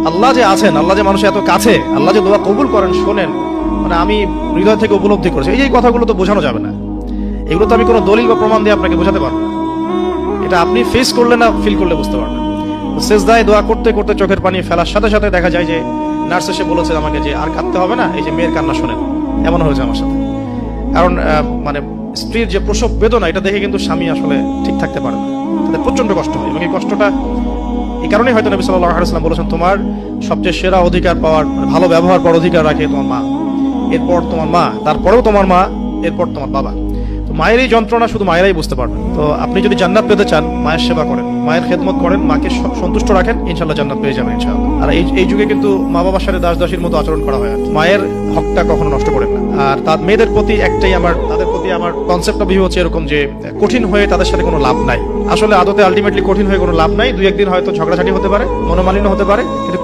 আল্লাহ যে আছেন, আল্লাহ যে মানুষের এত কাছে, আল্লাহ যে দোয়া কবুল করেন, শোনেন, মানে আমি হৃদয় থেকে উপলব্ধি করেছি। এই কথাগুলো তো বোঝানো যাবে না, এগুলো তো আমি কোনো দলিল বা প্রমাণ দিয়ে আপনাকে বোঝাতে পারবো না। এটা আপনি ফেস করলে না, ফিল করলে বুঝতে পারবেন। সেজদায় দোয়া করতে করতে চোখের পানি ফেলার সাথে সাথে দেখা যায় যে নার্স এসে বলেছে আমাকে যে আর কাঁদতে হবে না, এই যে মেয়ের কান্না শোনেন। এমন হয়েছে আমার সাথে। কারণ মানে স্ত্রীর যে প্রসব বেদনা, এটা দেখে কিন্তু স্বামী আসলে ঠিক থাকতে পারে না, তাদের প্রচন্ড কষ্ট হয়। এবং এই কষ্টটা এই কারণেই হয়তো নবী সাল্লাল্লাহু আলাইহি ওয়াসাল্লাম বলেছেন, তোমার সবচেয়ে সেরা অধিকার পাওয়ার, ভালো ব্যবহার পাওয়ার অধিকার রাখে তোমার মা, এরপর তোমার মা, তারপরেও তোমার মা, এরপর তোমার বাবা। তো মায়ের এই যন্ত্রণা শুধু মায়েরাই বুঝতে পারবেন। তো আপনি যদি জান্নাত পেতে চান, মায়ের সেবা করেন, মায়ের খেদমত করেন, মাকে সন্তুষ্ট রাখেন, ইনশাআল্লাহ জান্নাত পেয়ে যাবেন ইনশাআল্লাহ। আর এই যুগে কিন্তু মা বাবার সাথে দাস দাসীর মতো আচরণ করা হয়। মায়ের হকটা কখনো নষ্ট করেন না। আর তার মেয়েদের প্রতি একটাই তাদের প্রতি আমার কনসেপ্টটা ভিউ হচ্ছে এরকম যে কঠিন হয়ে তাদের সাথে কোনো লাভ নাই। আসলে আদতে আলটিমেটলি কঠিন হয়ে কোনো লাভ নাই। দুই একদিন হয়তো ঝগড়াঝাটি হতে পারে, মনোমালিন্য হতে পারে, কিন্তু